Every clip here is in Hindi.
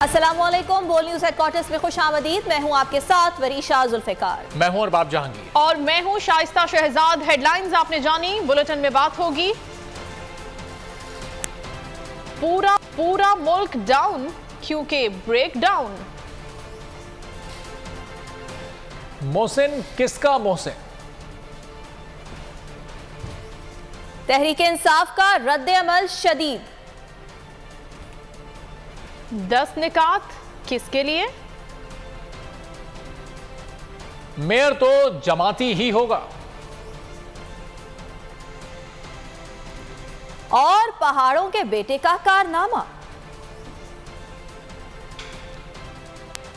अस्सलामुअलैकुम, बोल न्यूज़ हेडक्वार्टर्स में खुशामदीद। मैं हूं आपके साथ वरीशा जुल्फिकार। मैं हूं अरबाब जहांगीर और मैं हूं शाइस्ता शहजाद। हेडलाइंस आपने जानी, बुलेटिन में बात होगी। पूरा मुल्क डाउन क्योंकि ब्रेक डाउन। मोहसिन किसका मोहसिन? तहरीक इंसाफ का रद्द अमल शदीद। 10 निकात किसके लिए? मेयर तो जमाती ही होगा। और पहाड़ों के बेटे का कारनामा।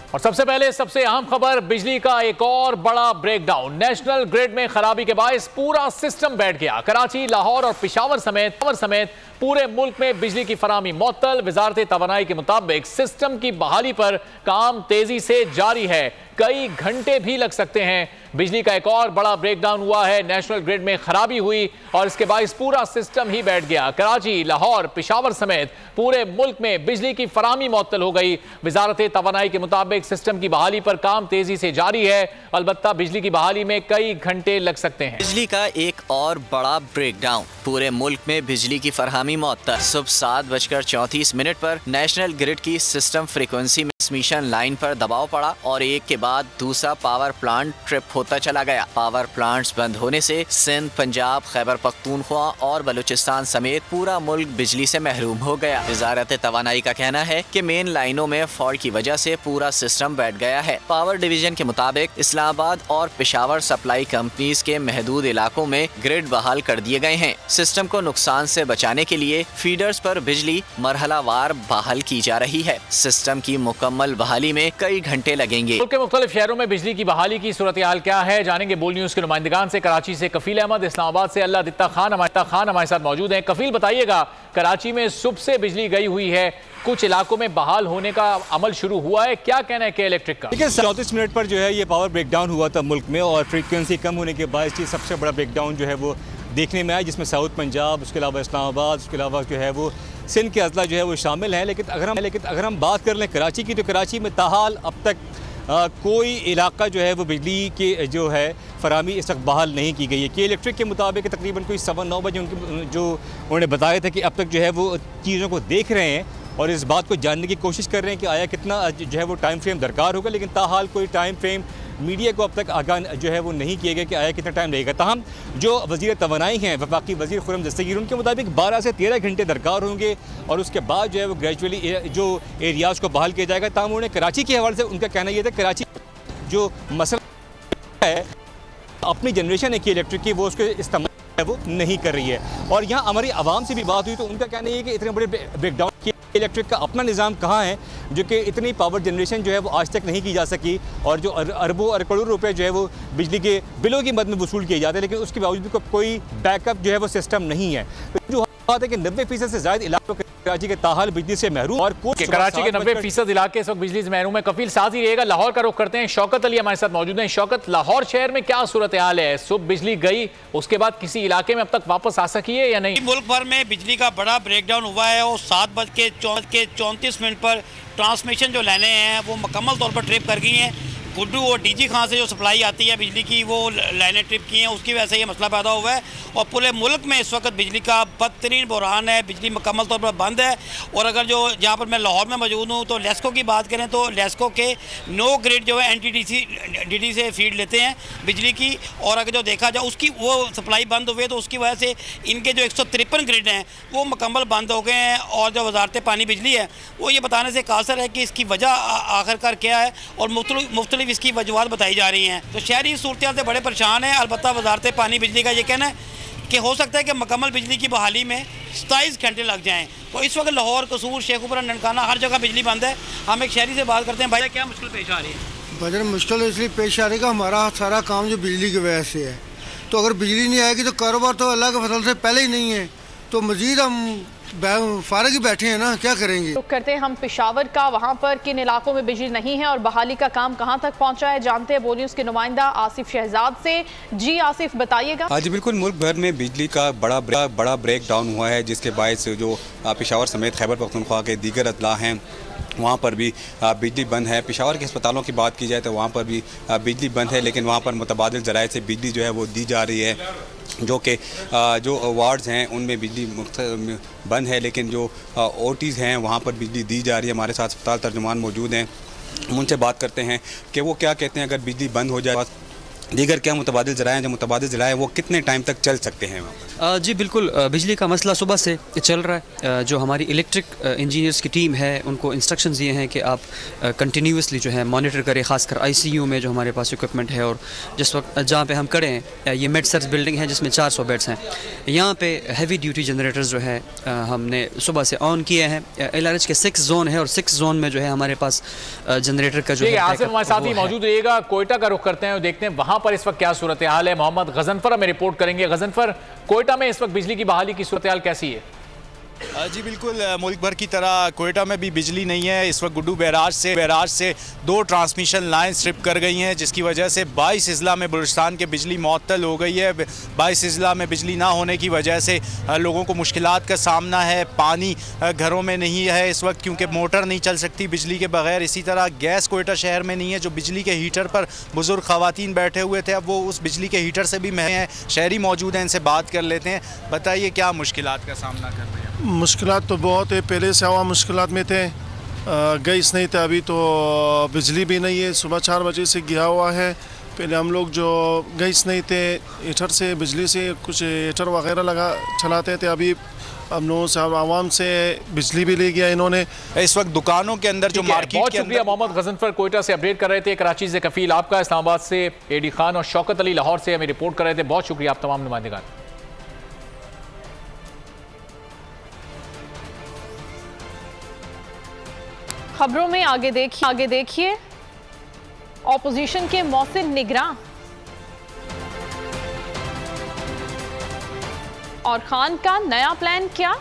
और सबसे पहले सबसे अहम खबर, बिजली का एक और बड़ा ब्रेकडाउन। नेशनल ग्रिड में खराबी के बायस पूरा सिस्टम बैठ गया। कराची, लाहौर और पेशावर समेत पूरे मुल्क में बिजली की फराहमी मुअत्तल। वजारत तवानाई के मुताबिक सिस्टम की बहाली पर काम तेजी से जारी है। कई घंटे भी लग सकते हैं। बिजली का एक और बड़ा ब्रेकडाउन हुआ है। नेशनल ग्रिड में खराबी हुई और इसके बायस पूरा सिस्टम ही बैठ गया। कराची, लाहौर, पेशावर समेत पूरे मुल्क में बिजली की फराहमी मुअत्तल हो गई। वजारत तवानाई के मुताबिक सिस्टम की बहाली पर काम तेजी से जारी है। अलबत्ता बिजली की बहाली में कई घंटे लग सकते हैं। बिजली का एक और बड़ा ब्रेकडाउन। पूरे मुल्क में बिजली की फरहमी मुअत्तल। सुबह 7:34 पर नेशनल ग्रिड की सिस्टम फ्रीक्वेंसी में ट्रांसमिशन लाइन पर दबाव पड़ा और एक के बाद दूसरा पावर प्लांट ट्रिप होता चला गया। पावर प्लांट्स बंद होने से सिंध, पंजाब, खैबर पख्तूनख्वा और बलूचिस्तान समेत पूरा मुल्क बिजली से महरूम हो गया। वजारत तवानाई का कहना है कि मेन लाइनों में फॉल्ट की वजह से पूरा सिस्टम बैठ गया है। पावर डिवीजन के मुताबिक इस्लामाबाद और पेशावर सप्लाई कंपनीज के महदूद इलाकों में ग्रिड बहाल कर दिए गए हैं। सिस्टम को नुकसान से बचाने के लिए फीडर्स पर बिजली मरहलावार बहाल की जा रही है। सिस्टम की मुकम्मल बहाली में कई घंटे लगेंगे। मुल्क के मुख्तलिफ शहरों में बिजली की बहाली की सूरत हाल क्या है, जानेंगे बोल न्यूज के नुमाइंदगान से। कराची से कफील अहमद, इस्लामाबाद से अल्लाह दित्ता खान हमारे साथ मौजूद हैं। कफील, बताइएगा, कराची में सुबह से बिजली गई हुई है, कुछ इलाकों में बहाल होने का अमल शुरू हुआ है, क्या कहना है के इलेक्ट्रिक का? देखिए, 34 मिनट पर जो है ये पावर ब्रेकडाउन हुआ था मुल्क में और फ्रीक्वेंसी कम होने के बाद सबसे बड़ा ब्रेकडाउन जो है वो देखने में आया, जिसमें साउथ पंजाब, उसके अलावा इस्लामाबाद, उसके अलावा जो है वो सिंध के अजला जो है वो शामिल हैं। लेकिन अगर हम बात कर लें कराची की, तो कराची में ताहाल अब तक कोई इलाका जो है वो बिजली के जो है फराहमी इस वक्त बहाल नहीं की गई है। के इलेक्ट्रिक के मुताबिक तकरीबन कोई 9:15 बजे उन्होंने बताया था कि अब तक जो है वो चीज़ों को देख रहे हैं और इस बात को जानने की कोशिश कर रहे हैं कि आया कितना जो है वो टाइम फ्रेम दरकार होगा। लेकिन ताहाल कोई टाइम फ्रेम मीडिया को अब तक आगाह जो है वो नहीं किया गया कि आया कितना टाइम लगेगा। ताहम जो वज़ीर तवानाई हैं वफाकी वज़ीर खुर्रम दस्तगीर, उनके मुताबिक 12 से 13 घंटे दरकार होंगे और उसके बाद जो है वो ग्रेजुअली जो एरियाज़ को बहाल किया जाएगा। ताहम उन्होंने कराची के हवाले से उनका कहना यह था, कराची जो मसला है अपनी जनरेशन है कि इलेक्ट्रिक की, वो उसको इस्तेमाल वो नहीं कर रही है। और यहाँ हमारी आवाम से भी बात हुई तो उनका कहना है कि इतने बड़े ब्रेकडाउन के इलेक्ट्रिक का अपना निज़ाम कहाँ है, जो कि इतनी पावर जनरेशन जो है वो आज तक नहीं की जा सकी और जो अरबों और करोड़ों रुपए जो है वो बिजली के बिलों की मद में वसूल किए जाते हैं, लेकिन उसके बावजूद कोई बैकअप जो है वो सिस्टम नहीं है। तो जो बात है कि 90% से ज़्यादा इलाकों कराची के ताहाल बिजली से महरूम और कराची के 90% इलाके इस वक्त बिजली से महरूम है। कफील, साथ ही रहेगा, लाहौर का रुख करते हैं। शौकत अली हमारे साथ मौजूद हैं। शौकत, लाहौर शहर में क्या सूरत हाल है? सुबह बिजली गई, उसके बाद किसी इलाके में अब तक वापस आ सकी है या नहीं? मुल्क भर में बिजली का बड़ा ब्रेकडाउन हुआ है और 7:34 पर ट्रांसमिशन जो लाइनें हैं वो मुकम्मल तौर पर ट्रिप कर गई हैं। गुड्डू और डीजी खां से जो सप्लाई आती है बिजली की, वो लाइनें ट्रिप की हैं, उसकी वजह से ये मसला पैदा हुआ है और पूरे मुल्क में इस वक्त बिजली का बदतरीन बहरान है। बिजली मुकम्मल तौर पर बंद है। और अगर जो जहाँ पर मैं लाहौर में मौजूद हूँ तो लेस्को की बात करें तो लेस्को के 9 ग्रिड जो है NTDC से फीड लेते हैं बिजली की, और अगर जो देखा जाए उसकी वो सप्लाई बंद हुई है तो उसकी वजह से इनके जो 153 ग्रिड हैं वो मुकम्मल बंद हो गए हैं। और जो वजारत पानी बिजली है वो ये बताने से कासर है कि इसकी वजह आखिरकार क्या है और मुख्तलिफ इसकी वजूहात बताई जा रही हैं। तो शहरी सूरत से बड़े परेशान हैं। अलबत्ता वजारत पानी बिजली का ये कहना है कि हो सकता है कि मुकम्मल बिजली की बहाली में 27 घंटे लग जाएं। तो इस वक्त लाहौर, कसूर, शेखुपुरा, ननकाना हर जगह बिजली बंद है। हम एक शहरी से बात करते हैं। भाई, क्या मुश्किल पेश आ रही है? बजट मुश्किल इसलिए पेश आ रही है कि हमारा सारा काम जो बिजली की वजह से है, तो अगर बिजली नहीं आएगी तो कारोबार तो अल्लाह के फजल से पहले ही नहीं है, तो मज़ीद हम फारग ही बैठे हैं ना, क्या करेंगे। तो करते हैं हम पेशावर का, वहाँ पर किन इलाकों में बिजली नहीं है और बहाली का काम कहाँ तक पहुँचा है, जानते हैं बोल न्यूज़ के नुमाइंदा आसिफ शहजाद से। जी आसिफ, बताइएगा। हाँ जी, बिल्कुल, मुल्क भर में बिजली का बड़ा ब्रेक डाउन हुआ है, जिसके बायस जो पेशावर समेत खैबर पख्तूनख्वा के दीगर अजला हैं वहाँ पर भी बिजली बंद है। पेशावर के अस्पतालों की बात की जाए तो वहाँ पर भी बिजली बंद है, लेकिन वहाँ पर मुतबादिल ज़राए से बिजली जो है वो दी जा रही है, जो कि जो वार्ड्स हैं उनमें बिजली बंद है, लेकिन जो ओटीज़ हैं वहाँ पर बिजली दी जा रही है। हमारे साथ अस्पताल तर्जुमान मौजूद हैं, उनसे बात करते हैं कि वो क्या कहते हैं अगर बिजली बंद हो जाए, दीगर क्या मुतबादिल ज़राए हैं, जो मुतबादिल ज़राए वो कितने टाइम तक चल सकते हैं वहाँ पर? जी बिल्कुल, बिजली का मसला सुबह से चल रहा है। जो हमारी इलेक्ट्रिक इंजीनियर्स की टीम है उनको इंस्ट्रक्शंस दिए हैं कि आप कंटिन्यूसली जो है मॉनिटर करें, ख़ासकर आईसीयू में जो हमारे पास इक्विपमेंट है। और जिस वक्त जहाँ पे हम खड़े हैं ये मेडसर्च बिल्डिंग है जिसमें 400 बेड्स हैं। यहाँ पे हैवी ड्यूटी जनरेटर्स जो है हमने सुबह से ऑन किए हैं। LRH के 6 जोन है और 6 जोन में जो है हमारे पास जनरेटर का जो है हमारे साथ ही मौजूद रहिएगा। कोयटा का रुख करते हैं और देखते हैं वहाँ पर इस वक्त क्या सूरत हाल है। मोहम्मद गजनफर हमें रिपोर्ट करेंगे। गजनफर, कोयटा में इस वक्त बिजली की बहाली की सूरत हाल कैसी है? जी बिल्कुल, मुल्क भर की तरह कोयटा में भी बिजली नहीं है। इस वक्त गुड्डू बैराज से 2 ट्रांसमिशन लाइन स्ट्रिप कर गई हैं, जिसकी वजह से 22 अजला में बलूचिस्तान के बिजली मुअत्तल हो गई है। 22 अजला में बिजली ना होने की वजह से लोगों को मुश्किलात का सामना है। पानी घरों में नहीं है इस वक्त, क्योंकि मोटर नहीं चल सकती बिजली के बगैर। इसी तरह गैस कोयटा शहर में नहीं है। जो बिजली के हीटर पर बुजुर्ग ख़वातीन बैठे हुए थे, अब वो उस बिजली के हीटर से भी महंगे हैं। शहरी मौजूद हैं, इनसे बात कर लेते हैं। बताइए क्या मुश्किलात का सामना कर रहे हैं? मुश्किलात तो बहुत है, पहले से आवाम मुश्किलात में थे। गैस नहीं था, अभी तो बिजली भी नहीं है। सुबह 4 बजे से गया हुआ है। पहले हम लोग जो गैस नहीं थे, हीटर से बिजली से कुछ हीटर वगैरह चलाते थे। अभी हम लोगों से आवाम से बिजली भी ले गया इन्होंने। इस वक्त दुकानों के अंदर जो मार्केट बहुत शुक्रिया मोहम्मद गजनफर, कोयटा से अपडेट कर रहे थे। कराची से कफील आपका, इस्लामाबाद से एडी खान और शौकत अली लाहौर से हमें रिपोर्ट कर रहे थे। बहुत शुक्रिया आप तमाम नुमाइंदगान। खबरों में आगे देखिए ऑपोजिशन के मोहसिन निगरां और खान का नया प्लान क्या?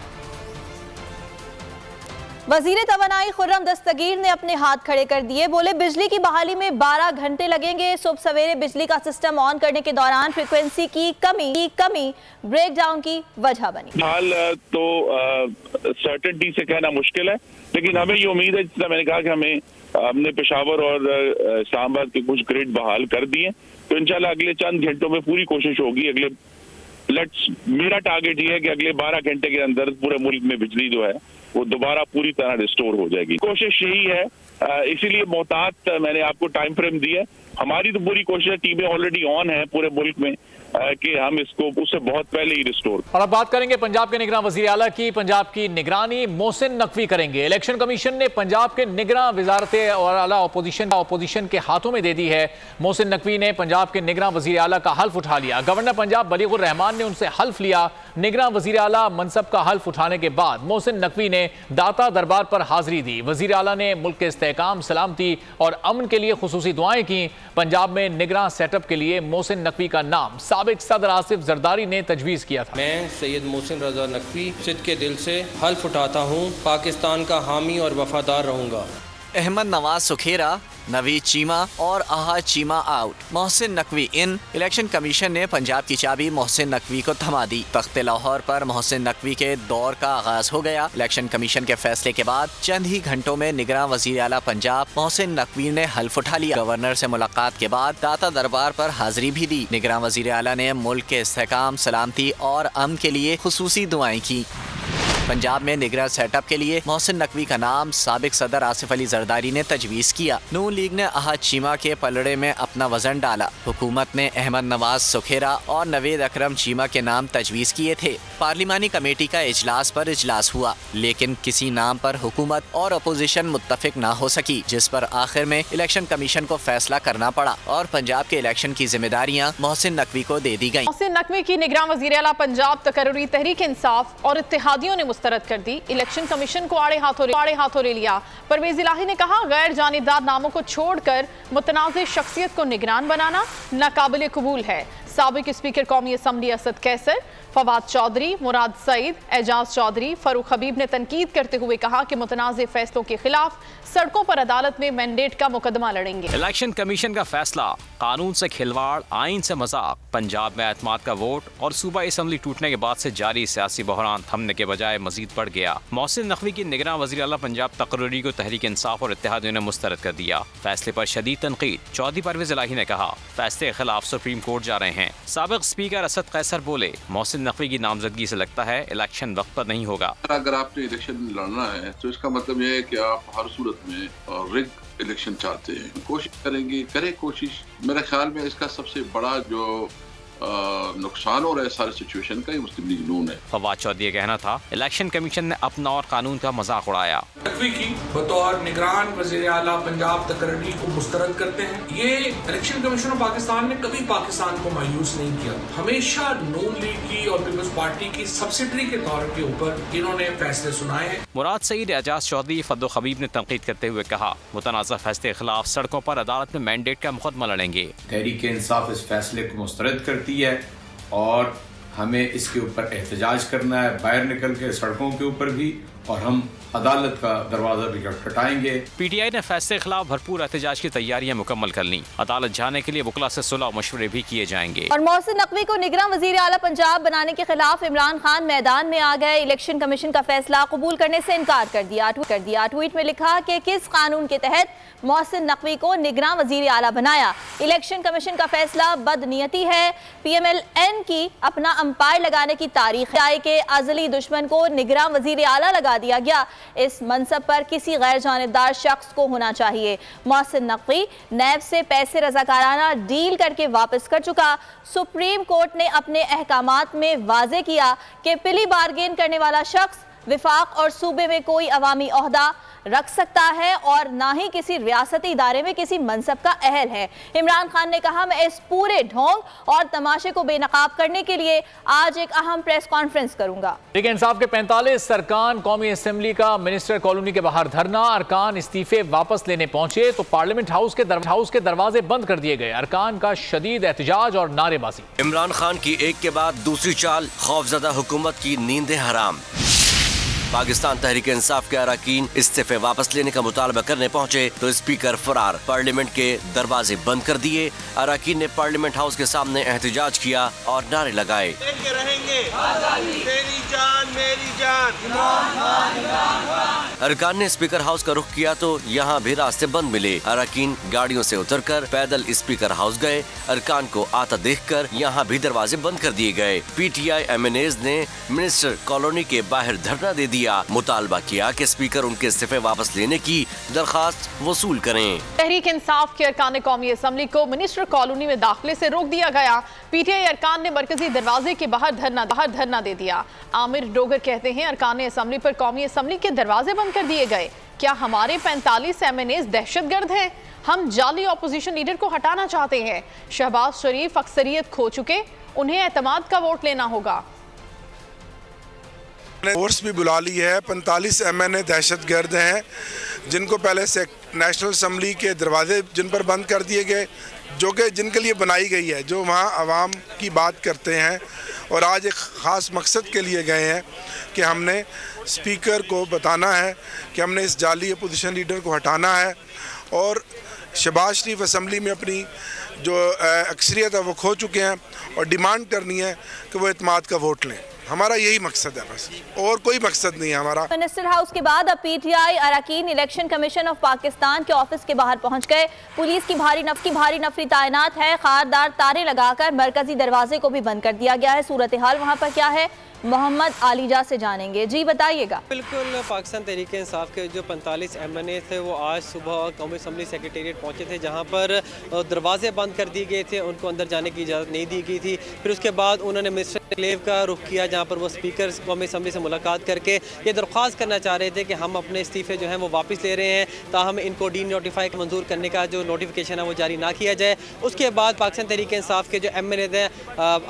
वजीर तवानाई खुर्रम दस्तगीर ने अपने हाथ खड़े कर दिए। बोले बिजली की बहाली में 12 घंटे लगेंगे। सुबह सवेरे बिजली का सिस्टम ऑन करने के दौरान फ्रीक्वेंसी की कमी ब्रेक डाउन की वजह बनी। हाल तो सर्टेनिटी से कहना मुश्किल है, लेकिन हमें ये उम्मीद है, जितना मैंने कहा कि हमने पेशावर और इस्लामाबाद के कुछ ग्रिड बहाल कर दिए, तो इंशाल्लाह अगले चंद घंटों में पूरी कोशिश होगी। मेरा टारगेट ये है कि अगले 12 घंटे के अंदर पूरे मुल्क में बिजली जो है वो दोबारा पूरी तरह रिस्टोर हो जाएगी। कोशिश यही है, इसीलिए मोहतात मैंने आपको टाइम फ्रेम दिया। हमारी तो पूरी कोशिश है, टीमें ऑलरेडी ऑन है पूरे मुल्क में कि हम इसको उससे बहुत पहले ही रिस्टोर। और अब बात करेंगे पंजाब के निगरान वजीर आला की। पंजाब की निगरानी मोहसिन नकवी करेंगे। इलेक्शन कमीशन ने पंजाब के निगरान वजारत और आला अपोजिशन के हाथों में दे दी है। मोहसिन नकवी ने पंजाब के निगरान वजीर आला का हल्फ उठा लिया। गवर्नर पंजाब बलीगुर रहमान ने उनसे हल्फ लिया। निगरान वजीर आला मनसब का हल्फ उठाने के बाद मोहसिन नकवी ने दाता दरबार पर हाजिरी दी। वजीर आला ने मुल्क के इस्तेहकाम, सलामती और अमन के लिए खुसूसी दुआएं की। पंजाब में निगरान सेटअप के लिए मोहसिन नकवी का नाम साबिक सदर आसिफ जरदारी ने तजवीज़ किया था। मैं सैयद मोहसिन रजा नकवी सिद्ध के दिल से हल्फ उठाता हूँ, पाकिस्तान का हामी और वफादार रहूँगा। अहमद नवाज सुखेरा, नवीद चीमा और अहाद चीमा आउट, मोहसिन नकवी इन। इलेक्शन कमीशन ने पंजाब की चाबी मोहसिन नकवी को थमा दी। तख्ते लाहौर पर मोहसिन नकवी के दौर का आगाज हो गया। इलेक्शन कमीशन के फैसले के बाद चंद ही घंटों में निगरान वजीर आला पंजाब मोहसिन नकवी ने हल्फ उठा लिया। गवर्नर से मुलाकात के बाद दाता दरबार पर हाजिरी भी दी। निगरान वजीर आला ने मुल्क के इस्तेहकाम, सलामती और अमन के लिए खुसूसी दुआएं की। पंजाब में निगरान सेटअप के लिए मोहसिन नकवी का नाम साबिक सदर आसिफ अली जरदारी ने तजवीज़ किया। नून लीग ने अहाद चीमा के पलड़े में अपना वजन डाला। हुकूमत ने अहमद नवाज सुखेरा और नवीद अकरम चीमा के नाम तजवीज़ किए थे। पार्लिमानी कमेटी का इजलास पर इजलास हुआ, लेकिन किसी नाम पर हुकूमत और अपोजिशन मुत्तफिक ना हो सकी, जिस पर आखिर में इलेक्शन कमीशन को फैसला करना पड़ा और पंजाब के इलेक्शन की जिम्मेदारियाँ मोहसिन नकवी को दे दी गयी। मोहसिन नकवी की निगरान वज़ीर आला पंजाब तकर्रुरी तहरीक इंसाफ और इत्तेहादियों ने मुस्तरद कर दी। इलेक्शन कमीशन को आड़े हाथों ले लिया। परवेज इलाही ने कहा, गैर जानिबदार नामों को छोड़कर मुतनाज़ शख्सियत को निगरान बनाना नाकाबिले कबूल है। साबिक स्पीकर कौमी असम्बली असद कैसर, फवाद चौधरी, मुराद सईद, एजाज चौधरी, फरूक हबीब ने तनकीद करते हुए कहा कि मुतनाज़ फैसलों के खिलाफ सड़कों पर अदालत में मैंडेट का मुकदमा लड़ेंगे। इलेक्शन कमीशन का फैसला, कानून से खिलवाड़, आइन से मजाक, पंजाब में एतमाद का वोट और सूबाई असम्बली टूटने के बाद से जारी सियासी बहरान थमने के बजाय मजीद बढ़ गया। मोहसिन नकवी की निगरान वज़ीर आला पंजाब तकरीरी को तहरीक इंसाफ और इत्तेहादियों ने मुस्तरद कर दिया। फैसले पर शदीद तनकीद। चौधरी परवेज इलाही ने कहा फैसले के खिलाफ सुप्रीम कोर्ट जा रहे हैं। साबिक स्पीकर असद कैसर बोले मोहसिन नकवी की नामजदगी से लगता है इलेक्शन वक्त पर नहीं होगा। अगर आपने इलेक्शन लड़ना है तो इसका मतलब यह है कि आप हर सूरत में रिग इलेक्शन चाहते हैं, कोशिश करेंगे, करें कोशिश। मेरे ख्याल में इसका सबसे बड़ा जो नुकसान हो रहा है सारी सिचुएशन का, मुस्लिम लीग नून है। फवाद चौधरी का कहना था इलेक्शन कमीशन ने अपना और कानून का मजाक उड़ाया। नकवी की बतौर निगरान वज़ीर आला पंजाब तकरीरी को मुस्तरद करते हैं। ये इलेक्शन कमीशन ऑफ पाकिस्तान ने कभी पाकिस्तान को मायूस नहीं किया, हमेशा नून लीग की और पीपल्स पार्टी की सब्सिडरी के तौर के ऊपर इन्होंने फैसले सुनाए हैं। मुराद सईद, एजाज चौधरी, फरूक हबीब ने तनकीद करते हुए कहा मुतनाज़ा फैसले के खिलाफ सड़कों पर अदालत में मैंडेट का मुकदमा लड़ेंगे। तहरीक इंसाफ इस फैसले को मुस्तरद करती है और हमें इसके ऊपर एहतजाज करना है, बाहर निकल के सड़कों के ऊपर भी, और हम अदालत का दरवाजा भी खटखटाएंगे। पीटीआई ने फैसले के खिलाफ भरपूर एहतजाज की तैयारियां मुकम्मल कर ली। अदालत जाने के लिए वकला से सुलह मशवरे भी किए जाएंगे। और मोहसिन नकवी को निगरान वज़ीर आला पंजाब बनाने के खिलाफ इमरान खान मैदान में आ गए। इलेक्शन कमीशन का फैसला कबूल करने से इनकार कर दिया। ट्वीट में लिखा कि किस कानून के तहत मोहसिन नकवी को निगरान वज़ीर आला बनाया। इलेक्शन कमीशन का फैसला बदनीयती है। PMLN की अपना अंपायर लगाने की तारीख है कि अज़ली दुश्मन को निगरान वज़ीर आला लगा दिया गया। इस मनसब पर किसी गैर जानिबदार शख्स को होना चाहिए। मोहसिन नकवी नैब से पैसे रज़ाकाराना डील करके वापस कर चुका। सुप्रीम कोर्ट ने अपने अहकामात में वाज़े किया कि पिली बारगेन करने वाला शख्स विफाक और सूबे में कोई अवामी ओहदा रख सकता है और ना ही किसी रियासती इदारे में किसी मनसब का अहल है। इमरान खान ने कहा मैं इस पूरे ढोंग और तमाशे को बेनकाब करने के लिए आज एक अहम प्रेस कॉन्फ्रेंस करूंगा। लेकिन इंसाफ के 45 अरकान कौमी असम्बली का मिनिस्टर कॉलोनी के बाहर धरना। अरकान इस्तीफे वापस लेने पहुंचे तो पार्लियामेंट हाउस के दरवाजे बंद कर दिए गए। अरकान का शदीद एहतजाज और नारेबाजी। इमरान खान की एक के बाद दूसरी चाल, खौफजदा हुकूमत की नींदें हराम। पाकिस्तान तहरीक इंसाफ के अरकान इस्तीफे वापस लेने का मुतालबा करने पहुंचे तो स्पीकर फरार, पार्लियामेंट के दरवाजे बंद कर दिए। अरकान ने पार्लियामेंट हाउस के सामने एहतजाज किया और नारे लगाए। अरकान ने स्पीकर हाउस का रुख किया तो यहाँ भी रास्ते बंद मिले। अरकान गाड़ियों से उतरकर पैदल स्पीकर हाउस गए। अरकान को आता देखकर यहाँ भी दरवाजे बंद कर दिए गए। PTI MNAs ने मिनिस्टर कॉलोनी के बाहर धरना दे दिया। मुतालबा किया कि स्पीकर उनके इस्तीफे वापस लेने की दरखास्त वसूल करें। तहरीक इंसाफ के अरकान कौमी असम्बली को मिनिस्टर कॉलोनी में दाखिले से रोक दिया गया। PTI अरकान ने मरकजी दरवाजे के बाहर धरना दे दिया। आमिर डोगर कहते हैं अरकान असम्बली पर कौमी असम्बली के दरवाजे बंद कर दिए गए। क्या हमारे 45 MNAs दहशतगर्द हैं? हम जाली ऑपोजिशन लीडर को हटाना चाहते हैं। शहबाज शरीफ अक्सरियत खो चुके, उन्हें एतमाद का वोट लेना होगा। फोर्स भी बुला ली है। 45 MNA दहशतगर्द हैं जिनको पहले से नेशनल असम्बली के दरवाजे जिन पर बंद कर दिए गए, जो कि जिनके लिए बनाई गई है, जो वहाँ आवाम की बात करते हैं और आज एक ख़ास मकसद के लिए गए हैं कि हमने स्पीकर को बताना है कि हमने इस जाली अपोजिशन लीडर को हटाना है और शहबाज शरीफ असम्बली में अपनी जो अक्सरियत है वो खो चुके हैं और डिमांड करनी है कि वो एतमाद का वोट लें। हमारा यही मकसद है, बस और कोई मकसद नहीं है हमारा। मिनिस्टर हाउस के बाद अब PTI अरकान इलेक्शन कमीशन ऑफ पाकिस्तान के ऑफिस के बाहर पहुंच गए। पुलिस की भारी नफरी तैनात है। खारदार तारे लगाकर मरकजी दरवाजे को भी बंद कर दिया गया है। सूरत हाल वहाँ पर क्या है, मोहम्मद आलीजा से जानेंगे। जी बताइएगा। बिल्कुल, पाकिस्तान तहरीक इंसाफ के जो 45 MNA थे वो आज सुबह कौमी असम्बली सेक्रेटेरिएट पहुंचे थे, जहां पर दरवाजे बंद कर दिए गए थे, उनको अंदर जाने की इजाज़त नहीं दी गई थी। फिर उसके बाद उन्होंने मिनिस्टर एनक्लेव का रुख किया, जहां पर वो स्पीकर कौमी असम्बली से मुलाकात करके ये दरख्वास्त करना चाह रहे थे कि हम अपने इस्तीफ़े जो हैं वो वापस ले रहे हैं, ताहम इनको डी नोटिफाई मंजूर करने का जो नोटिफिकेशन है वो जारी ना किया जाए। उसके बाद पाकिस्तान तहरीक इंसाफ के जो MNA थे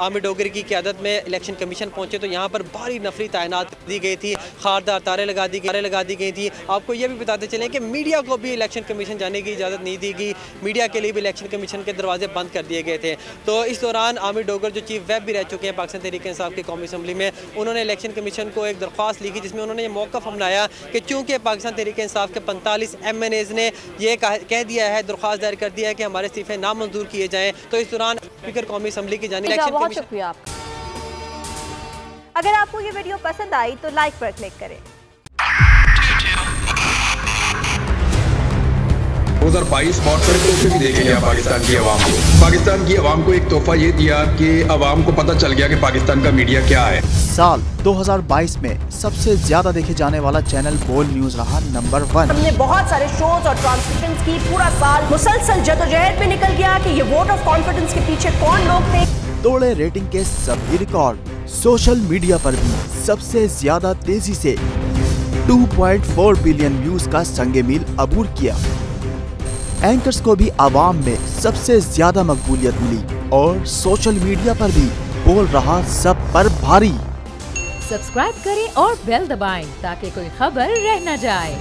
आमिर डोगर की क़यादत में इलेक्शन कमीशन पहुँचे तो यहाँ पर भारी नफरी तैनात दी गई थी, खारदार तारे लगा दी गई थी। आपको ये भी बताते चलें कि मीडिया को भी इलेक्शन कमीशन जाने की इजाज़त नहीं दी गई, मीडिया के लिए भी इलेक्शन कमीशन के दरवाजे बंद कर दिए गए थे। तो इस दौरान आमिर डोगर जो चीफ व्हिप भी रह चुके हैं पाकिस्तान तहरीक-ए-इंसाफ की कौमी असम्बली में, उन्होंने इलेक्शन कमीशन को एक दरख्वास्त लिखी जिसमें उन्होंने ये मौक़िफ़ अपनाया कि चूँकि पाकिस्तान तहरीक-ए-इंसाफ के 45 MNAs ने ये कह दिया है, दरख्वास्त दायर कर दिया है कि हमारे इस्तीफे नामंजूर किए जाएँ, तो इस दौरान स्पीकर कौमी असम्बली की जानिब इलेक्शन बहुत शुक्रिया आपका। अगर आपको ये वीडियो पसंद आई तो लाइक पर क्लिक करें। 2022 बहुत बड़े तोहफे भी देके गया पाकिस्तान की आवाम को। पाकिस्तान की आवाम को एक तोहफा ये दिया कि आवाम को पता चल गया कि पाकिस्तान का मीडिया क्या है। साल 2022 में सबसे ज्यादा देखे जाने वाला चैनल बोल न्यूज रहा नंबर 1। हमने बहुत सारे शोज और ट्रांसमिशंस की, पूरा साल मुसलसल जदोजहद में निकल गया कि ये वोट ऑफ कॉन्फिडेंस के पीछे कौन लोग थे। तोड़े रेटिंग के सभी रिकॉर्ड। सोशल मीडिया पर भी सबसे ज्यादा तेजी से 2.4 बिलियन व्यूज का संगे मील अबूर किया। एंकर्स को भी आवाम में सबसे ज्यादा मकबूलियत मिली और सोशल मीडिया पर भी बोल रहा सब पर भारी। सब्सक्राइब करें और बेल दबाएं ताकि कोई खबर रह न जाए।